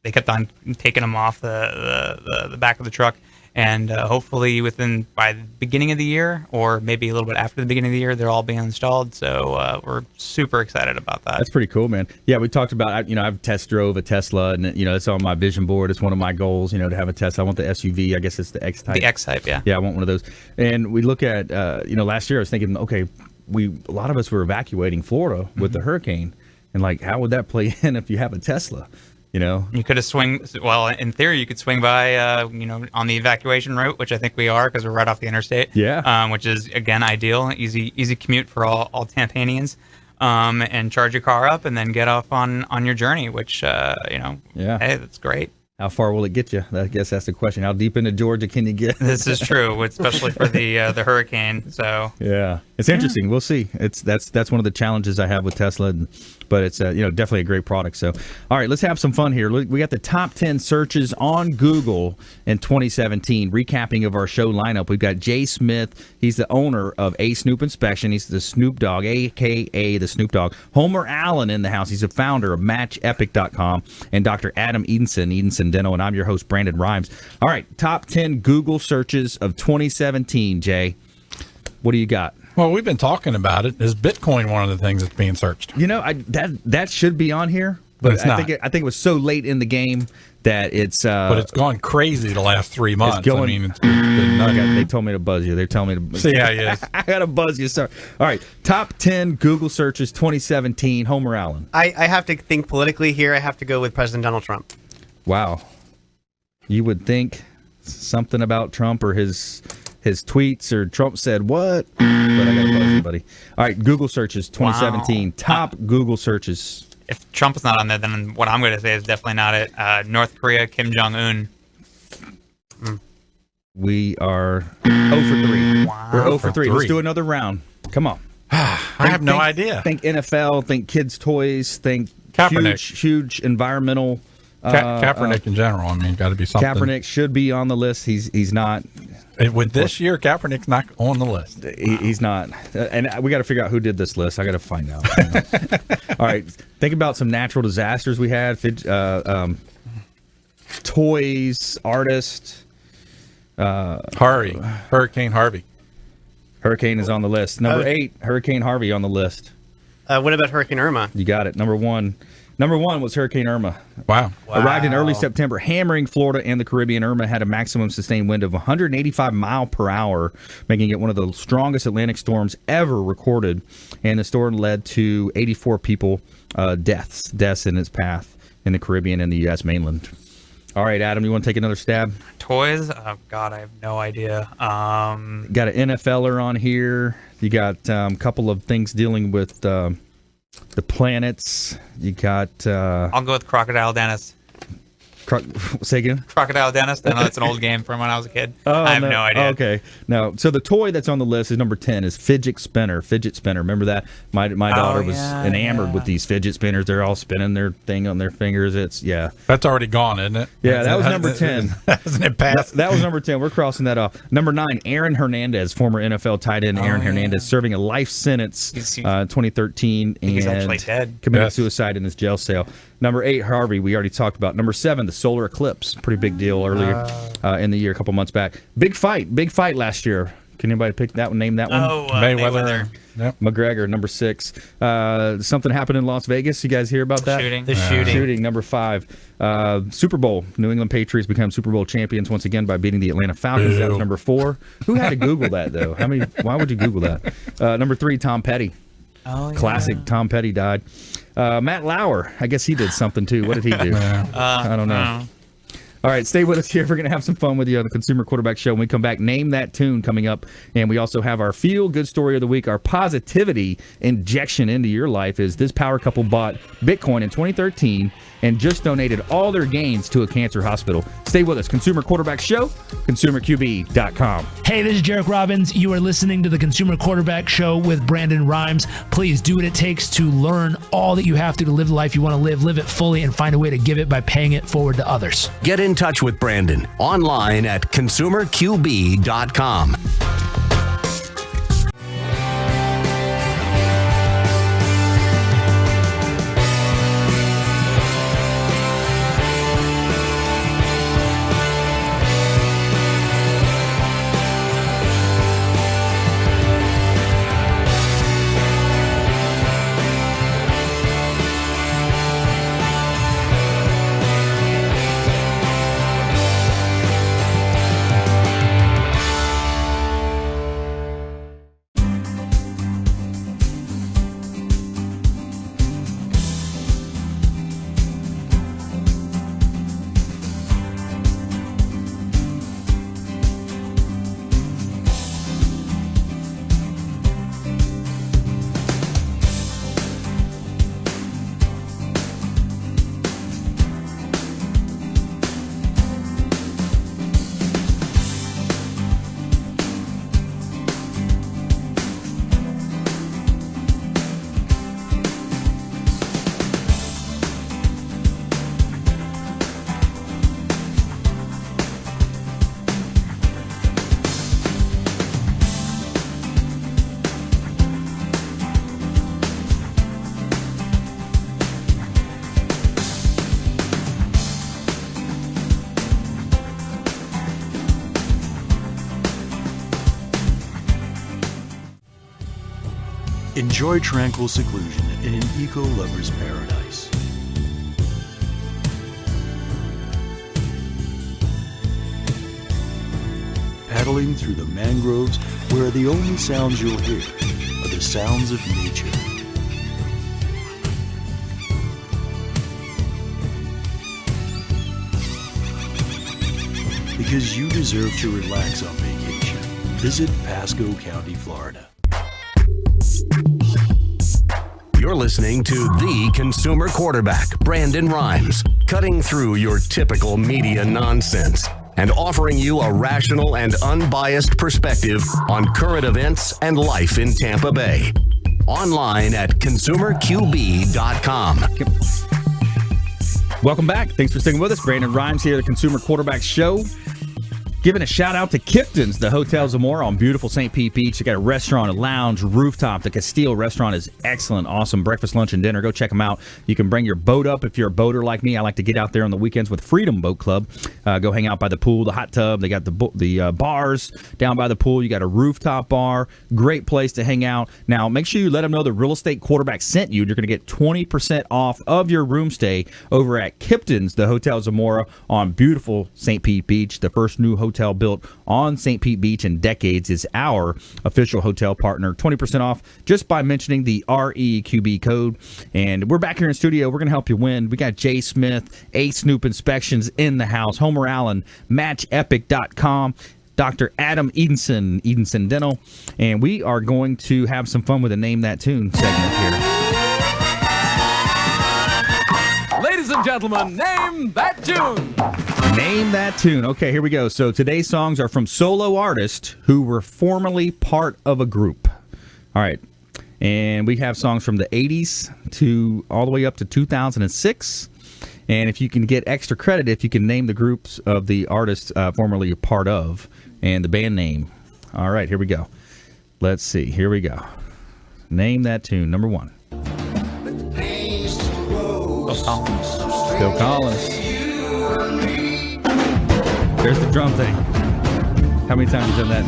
S7: They kept on taking them off the back of the truck, and hopefully by the beginning of the year, or maybe a little bit after the beginning of the year, they're all being installed. So we're super excited about that.
S2: That's pretty cool, man. Yeah, we talked about. I've test drove a Tesla, and it's on my vision board. It's one of my goals, to have a Tesla. I want the SUV. I guess it's the X-Type.
S7: The X-Type, yeah.
S2: Yeah, I want one of those. And we look at, last year I was thinking, okay, a lot of us were evacuating Florida with the hurricane, and how would that play in if you have a Tesla?
S7: You could have well, in theory, you could swing by, on the evacuation route, which I think we are because we're right off the interstate.
S2: Yeah.
S7: Which is, again, ideal. Easy commute for all Tampanians. And charge your car up and then get off on your journey, which, hey, that's great.
S2: How far will it get you? I guess that's the question. How deep into Georgia can you get?
S7: This is true, especially for the hurricane. So
S2: yeah, it's interesting. We'll see. That's one of the challenges I have with Tesla, but it's definitely a great product. So all right, let's have some fun here. We got the top 10 searches on Google in 2017. Recapping of our show lineup, we've got Jay Smith. He's the owner of A Snoop Inspection. He's the Snoop Dogg, aka the Snoop Dogg. Homer Allen in the house. He's a founder of MatchEpic.com, and Dr. Atom Edenson Dental, and I'm your host, Brandon Rhymes. All right, top 10 Google searches of 2017, Jay. What do you got?
S5: Well, we've been talking about it. Is Bitcoin one of the things that's being searched?
S2: That should be on here, but
S5: it's not.
S2: I think it was so late in the game that it's.
S5: But it's gone crazy the last 3 months.
S2: It's going,
S5: it's been nuts.
S2: They told me to buzz you. They're telling me to.
S5: See how he is.
S2: I got to buzz you. Sorry. All right, top 10 Google searches 2017. Homer Allen.
S6: I have to think politically here. I have to go with President Donald Trump.
S2: Wow. You would think something about Trump or his tweets, or Trump said what? But I got to buzz you, buddy. All right, Google searches 2017. Wow. Top Google searches.
S7: If Trump is not on there, then what I'm going to say is definitely not it. North Korea, Kim Jong-un.
S2: We are 0 for 3.
S7: Wow.
S2: We're 0 for 3. Let's do another round. Come on.
S5: I have no idea.
S2: Think NFL, think kids' toys, think
S5: Kaepernick.
S2: huge environmental...
S5: Kaepernick in general. Got to be something.
S2: Kaepernick should be on the list. He's not.
S5: With this year, Kaepernick's not on the list.
S2: He's not. And we got to figure out who did this list. I got to find out. All right. Think about some natural disasters we had. Toys, artists.
S5: Hurricane Harvey.
S2: Hurricane is on the list. Number 8, Hurricane Harvey on the list.
S6: What about Hurricane Irma?
S2: You got it. Number one was Hurricane Irma.
S5: Wow.
S2: Arrived in early September, hammering Florida and the Caribbean. Irma had a maximum sustained wind of 185 mile per hour, making it one of the strongest Atlantic storms ever recorded. And the storm led to 84 people deaths in its path in the Caribbean and the U.S. mainland. All right, Adam, you want to take another stab?
S7: Toys? Oh, God, I have no idea.
S2: Got an NFLer on here. You got a couple of things dealing with... the planets. You got
S7: I'll go with Crocodile Dennis.
S2: Say again?
S7: Crocodile Dentist. I know that's an old game from when I was a kid. I have no idea.
S2: Okay. No. So the toy that's on the list is number 10 is fidget spinner. Remember that? My daughter was enamored with these fidget spinners. They're all spinning their thing on their fingers.
S5: That's already gone, isn't it?
S2: Yeah, that was number 10.
S5: Hasn't it passed?
S2: That was number 10. We're crossing that off. Number 9, Aaron Hernandez, former NFL tight end Aaron Hernandez, serving a life sentence 2013 and
S7: he's actually dead.
S2: committed suicide in his jail cell. Number 8, Harvey, we already talked about. Number 7, the solar eclipse. Pretty big deal earlier in the year, a couple months back. Big fight last year. Can anybody pick that one? Name that one?
S5: Mayweather. Yep.
S2: McGregor, number 6. Something happened in Las Vegas. You guys hear about that?
S6: Shooting.
S2: Number 5. Super Bowl. New England Patriots become Super Bowl champions once again by beating the Atlanta Falcons. That was number 4. Who had to Google that, though? Why would you Google that? Number 3, Tom Petty. Classic. Tom Petty died. Matt Lauer. I guess he did something, too. What did he do? I don't know. All right, stay with us here. We're going to have some fun with you on the Consumer Quarterback Show. When we come back, Name That Tune coming up. And we also have our Feel Good Story of the Week. Our positivity injection into your life is this power couple bought Bitcoin in 2013 and just donated all their gains to a cancer hospital. Stay with us. Consumer Quarterback Show, consumerqb.com.
S11: Hey, this is Jarek Robbins. You are listening to the Consumer Quarterback Show with Brandon Rhymes. Please do what it takes to learn all that you have to live the life you want to live it fully, and find a way to give it by paying it forward to others.
S1: Get in touch with Brandon online at consumerqb.com.
S9: Enjoy tranquil seclusion in an eco-lover's paradise. Paddling through the mangroves where the only sounds you'll hear are the sounds of nature. Because you deserve to relax on vacation, visit Pasco County, Florida.
S1: You're listening to the Consumer Quarterback, Brandon Rhymes, cutting through your typical media nonsense and offering you a rational and unbiased perspective on current events and life in Tampa Bay. Online at consumerqb.com.
S2: Welcome back. Thanks for sticking with us. Brandon Rhymes here, the Consumer Quarterback Show. Giving a shout out to Kipton's, the Hotel Zamora on beautiful St. Pete Beach. They got a restaurant, a lounge, rooftop. The Castile restaurant is excellent, awesome. Breakfast, lunch, and dinner. Go check them out. You can bring your boat up if you're a boater like me. I like to get out there on the weekends with Freedom Boat Club. Go hang out by the pool, the hot tub. They got the bars down by the pool. You got a rooftop bar. Great place to hang out. Now, make sure you let them know the Real Estate Quarterback sent you. You're going to get 20% off of your room stay over at Kipton's, the Hotel Zamora on beautiful St. Pete Beach. The first new hotel built on St. Pete Beach in decades is our official hotel partner. 20% off just by mentioning the REQB code. And we're back here in studio. We're going to help you win. We got Jay Smith, A Snoop Inspections in the house, Homer Allen, MatchEpic.com, Dr. Atom Edenson, Edenson Dental. And we are going to have some fun with a Name That Tune segment here.
S4: Ladies and gentlemen, name that tune.
S2: Name that tune. Okay, here we go. So today's songs are from solo artists who were formerly part of a group. All right. And we have songs from the 80s to all the way up to 2006. And if you can get extra credit, if you can name the groups of the artists formerly a part of and the band name. All right, here we go. Let's see. Here we go. Name that tune. Number one. Phil Collins. There's the drum thing. How many times have you done that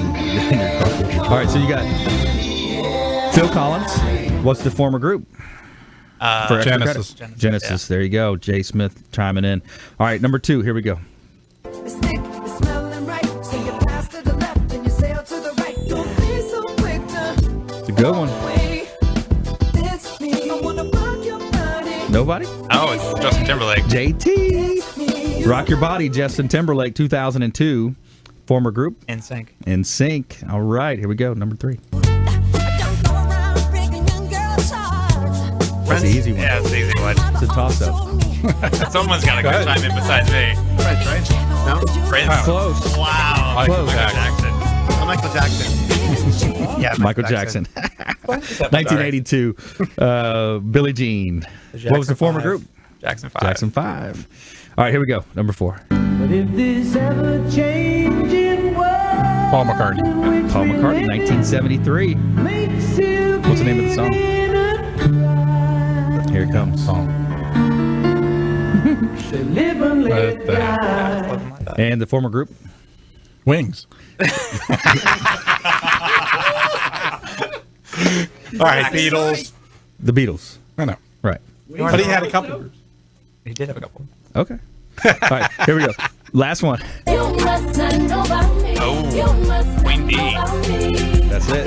S2: in your car? All right, so you got Phil Collins. What's the former group? For
S5: Genesis.
S2: Genesis. There you go. Jay Smith chiming in. All right, number two. Here we go. It's a good one. Nobody?
S7: Oh, it's Justin Timberlake.
S2: JT. Rock Your Body, Justin Timberlake, 2002. Former group?
S7: NSYNC.
S2: NSYNC. All right, here we go. Number three. That's the easy one.
S7: Yeah, it's the easy one.
S2: It's a toss-up.
S7: Someone's got to go chime in besides me.
S6: Prince, right? No?
S7: Prince.
S2: Close.
S7: Wow.
S2: Close.
S7: Michael Jackson.
S6: Oh, Michael Jackson. Yeah,
S2: Michael Jackson. 1982. Billie Jean. What was the former group?
S7: Jackson 5.
S2: Jackson 5. All right, here we go. Number four.
S4: But if this ever changing world
S5: Paul McCartney.
S2: Paul McCartney, 1973. What's the name of the song? Here it comes. And the former group?
S5: Wings. All right, Beatles.
S2: The Beatles.
S5: I know.
S2: Right.
S5: But he had a couple groups.
S7: He did have a couple.
S2: Okay. All right, here we go. Last one.
S7: Oh, Queen B.
S2: That's it.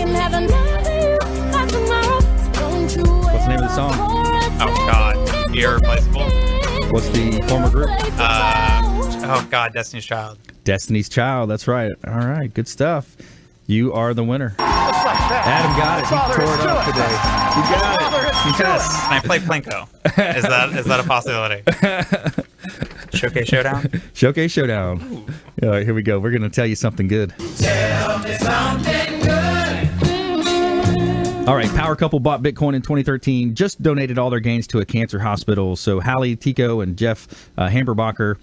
S2: What's the name of the song?
S7: Oh, God. Irreplaceable.
S2: What's the former group?
S7: Oh, God. Destiny's Child.
S2: Destiny's Child. That's right. All right, good stuff. You are the winner. Adam got it. He tore it up today. You got it. Yes.
S7: And I play Plinko. Is that a possibility? Showcase Showdown?
S2: Showcase Showdown. All right, here we go. We're going to tell you something good.
S4: Tell me something good.
S2: All right, power couple bought Bitcoin in 2013, just donated all their gains to a cancer hospital. So Hallie Tico and Jeff Hamberbacher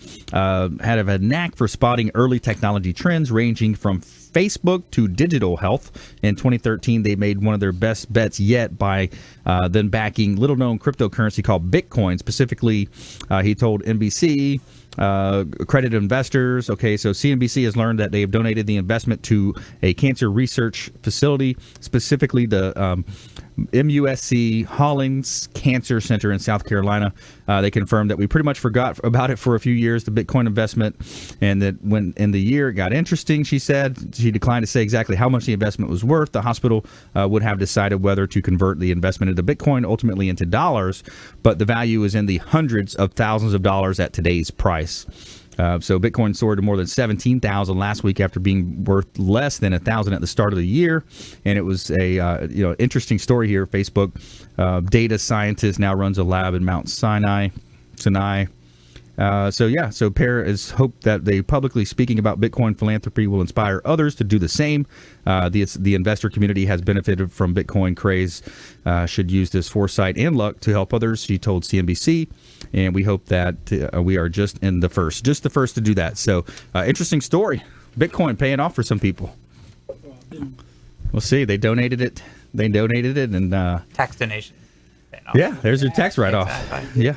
S2: have a knack for spotting early technology trends ranging from Facebook to digital health. In 2013, they made one of their best bets yet by then backing little-known cryptocurrency called Bitcoin. Specifically, he told NBC, accredited investors. Okay, so CNBC has learned that they have donated the investment to a cancer research facility, specifically the MUSC Hollings Cancer Center in South Carolina. They confirmed that we pretty much forgot about it for a few years, the Bitcoin investment, and that when in the year it got interesting, she said, she declined to say exactly how much the investment was worth. The hospital would have decided whether to convert the investment into Bitcoin, ultimately into dollars, but the value is in the hundreds of thousands of dollars at today's price. So Bitcoin soared to more than 17,000 last week after being worth less than 1,000 at the start of the year. And it was a interesting story here. Facebook data scientist now runs a lab in Mount Sinai. So Pear is hoped that they publicly speaking about Bitcoin philanthropy will inspire others to do the same. The investor community has benefited from Bitcoin craze, should use this foresight and luck to help others, she told CNBC. And we hope that we are just the first to do that. So interesting story. Bitcoin paying off for some people. We'll see. They donated it. And
S7: tax donation.
S2: Yeah, there's your tax write-off.
S7: Exactly.
S2: Yeah.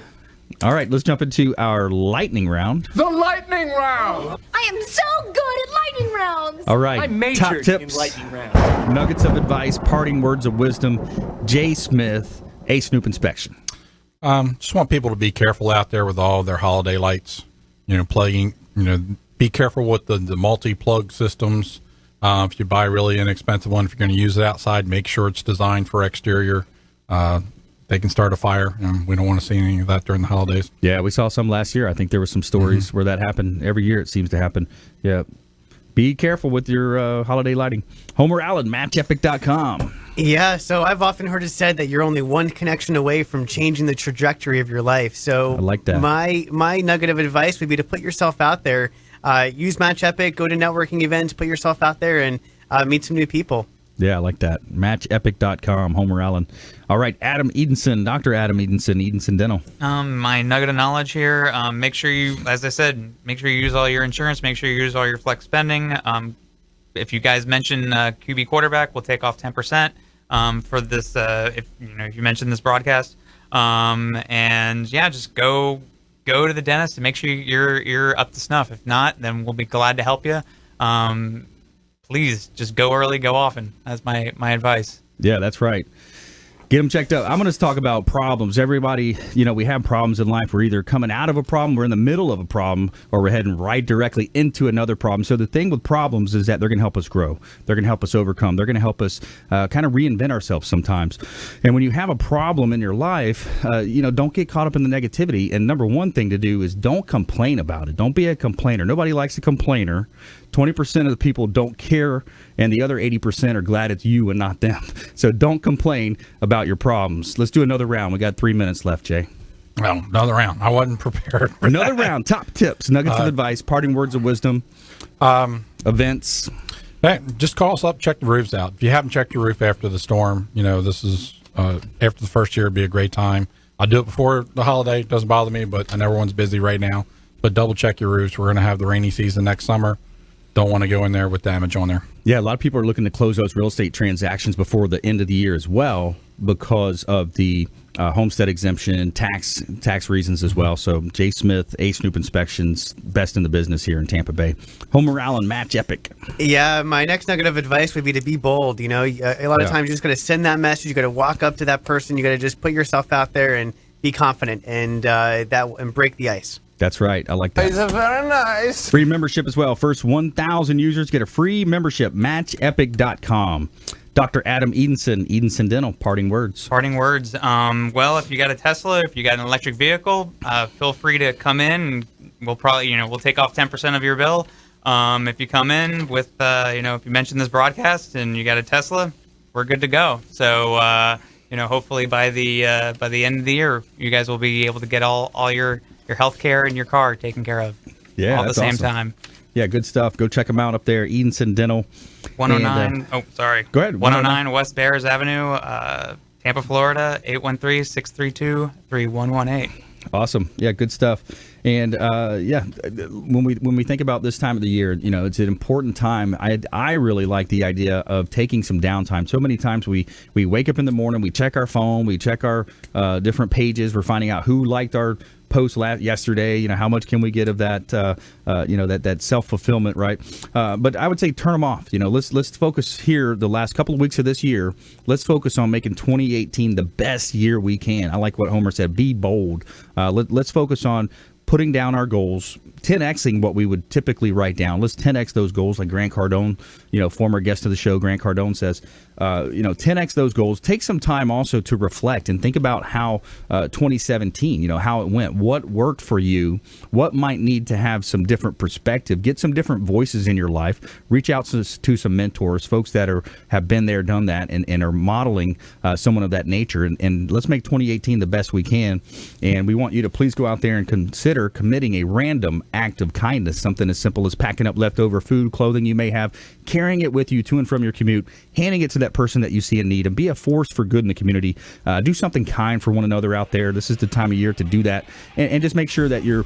S2: All right, let's jump into our lightning round.
S4: The lightning round.
S12: I am so good at lightning rounds.
S2: All right,
S4: I majored
S2: top tips,
S4: in lightning round.
S2: nuggets of advice, parting words of wisdom. Jay Smith, A Snoop Inspection.
S5: Just want people to be careful out there with all their holiday lights. Be careful with the multi-plug systems. If you buy a really inexpensive one, if you're going to use it outside, make sure it's designed for exterior. They can start a fire, and we don't want to see any of that during the holidays.
S2: Yeah, we saw some last year. I think there were some stories where that happened. Every year it seems to happen. Yeah. Be careful with your holiday lighting. Homer Allen, MatchEpic.com.
S6: Yeah, so I've often heard it said that you're only one connection away from changing the trajectory of your life. So
S2: I like that.
S6: My nugget of advice would be to put yourself out there. Use Match Epic, go to networking events, put yourself out there, and meet some new people.
S2: Yeah, I like that. MatchEpic.com, Homer Allen. All right, Atom Edenson, Dr. Atom Edenson, Edenson Dental.
S7: My nugget of knowledge here, make sure you, as I said, make sure you use all your insurance, make sure you use all your flex spending. If you guys mention QB quarterback, we'll take off 10% for this. If you mention this broadcast, and yeah, just go to the dentist and make sure you're up to snuff. If not, then we'll be glad to help you. Please just go early, go often. That's my advice.
S2: Yeah, that's right. Get them checked out. I'm going to talk about problems. Everybody, we have problems in life. We're either coming out of a problem, we're in the middle of a problem, or we're heading right directly into another problem. So the thing with problems is that they're going to help us grow. They're going to help us overcome. They're going to help us kind of reinvent ourselves sometimes. And when you have a problem in your life, don't get caught up in the negativity. And number one thing to do is don't complain about it. Don't be a complainer. Nobody likes a complainer. 20% of the people don't care, and the other 80% are glad it's you and not them. So don't complain about your problems. Let's do another round. We got 3 minutes left, Jay.
S5: Well, another round. I wasn't prepared.
S2: Another round. Top tips, nuggets of advice, parting words of wisdom, events.
S5: Hey, just call us up, check the roofs out. If you haven't checked your roof after the storm, this is after the first year, it'd be a great time. I'll do it before the holiday. It doesn't bother me, but I know everyone's busy right now. But double check your roofs. We're going to have the rainy season next summer. Don't want to go in there with damage on there.
S2: Yeah, a lot of people are looking to close those real estate transactions before the end of the year as well because of the homestead exemption, tax reasons as well. So Jay Smith, A Snoop Inspections, best in the business here in Tampa Bay. Homer Allen, Match Epic.
S6: Yeah, my next nugget of advice would be to be bold. A lot of times you just got to send that message. You got to walk up to that person. You got to just put yourself out there and be confident and break the ice.
S2: That's right. I like that.
S4: It's very nice.
S2: Free membership as well. First 1,000 users get a free membership. MatchEpic.com. Dr. Atom Edenson, Edenson Dental, parting words.
S7: Parting words. Well, if you got a Tesla, if you got an electric vehicle, feel free to come in. We'll probably, we'll take off 10% of your bill. If you come in with, if you mention this broadcast and you got a Tesla, we're good to go. So, hopefully by the end of the year, you guys will be able to get all your health care and your car taken care of.
S2: Yeah,
S7: all at the same
S2: awesome.
S7: time.
S2: Yeah, good stuff. Go check them out up there, Edenson Dental.
S7: 109. Go ahead. 109 West Bears Avenue, Tampa, Florida. 813-632-3118.
S2: Awesome. Yeah, good stuff. And when we think about this time of the year, it's an important time. I really like the idea of taking some downtime. So many times we wake up in the morning, we check our phone, we check our different pages, we're finding out who liked our post yesterday, how much can we get of that, that self-fulfillment, right? But I would say turn them off. Let's focus here the last couple of weeks of this year. Let's focus on making 2018 the best year we can. I like what Homer said, be bold. Let's focus on putting down our goals, 10xing what we would typically write down. Let's 10x those goals, like Grant Cardone, former guest of the show, Grant Cardone says, 10x those goals. Take some time also to reflect and think about how 2017, how it went, what worked for you, what might need to have some different perspective, get some different voices in your life, reach out to some mentors, folks that have been there, done that, and are modeling someone of that nature. And let's make 2018 the best we can. And we want you to please go out there and consider committing a random act of kindness, something as simple as packing up leftover food, clothing you may have, carrying it with you to and from your commute, handing it to that person that you see in need, and be a force for good in the community. Do something kind for one another out there. This is the time of year to do that, and just make sure that you're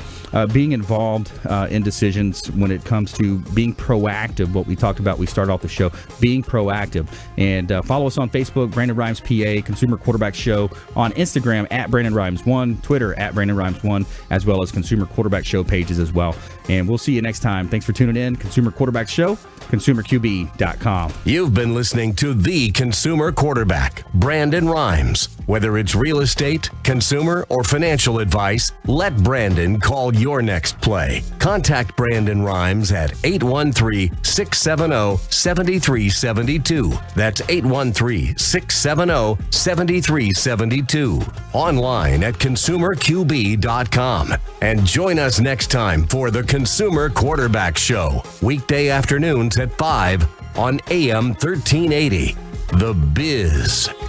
S2: being involved in decisions when it comes to being proactive. What we talked about, we started off the show, being proactive. And follow us on Facebook, Brandon Rhymes PA, Consumer Quarterback Show, on Instagram at Brandon Rhymes 1, Twitter at Brandon Rhymes 1, as well as Consumer Quarterback Show pages as well. And we'll see you next time. Thanks for tuning in. Consumer Quarterback Show, consumerqb.com.
S1: You've been listening to the Consumer Quarterback, Brandon Rhymes. Whether it's real estate, consumer, or financial advice, let Brandon call your next play. Contact Brandon Rhymes at 813-670-7372. That's 813-670-7372. Online at consumerqb.com. And join us next time for the Consumer Quarterback Show, weekday afternoons at 5 on AM 1380. The Biz